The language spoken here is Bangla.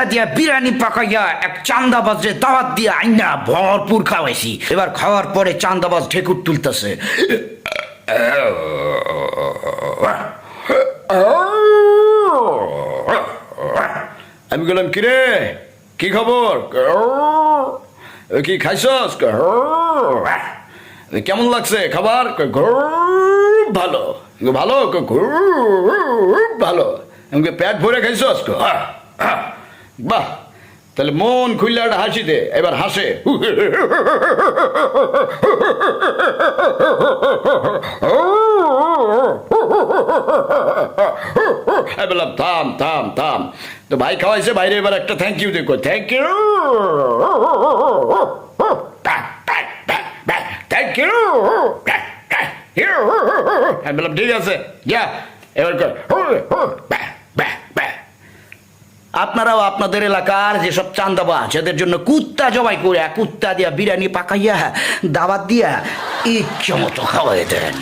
কুত্তা দিয়া বিরিয়ানি পাকাইয়া এক চান্দাবাজে দাওয়াত দিয়ে আইনা ভরপুর খাওয়াইছি। এবার খাওয়ার পরে চান্দাবাজ ঢেকুর তুলতেছে। আমি বললাম, কিরে কি খবর, কি খাইছস, কেমন লাগছে খাবার? ভালো। ভালো? ভালো। আমাকে পেট ভরে খাইছস? বাহ, তাহলে মন খুললে একটা হাসি দে, এবার হাসে। বললাম থাম থাম থাম, তো ভাই খাওয়াইছে, বাইরে এবার একটা থ্যাংক ইউ দেখো। Thank you, thank you. আমি বললাম ঠিক আছে, যা এবার কর। আপনারাও আপনাদের এলাকার যেসব চান্দাবাজ এদের জন্য কুত্তা জবাই করে কুত্তা দিয়া বিরিয়ানি পাকাইয়া দাওয়াত দিয়া ইচ্ছা মতো খাওয়াই দেন।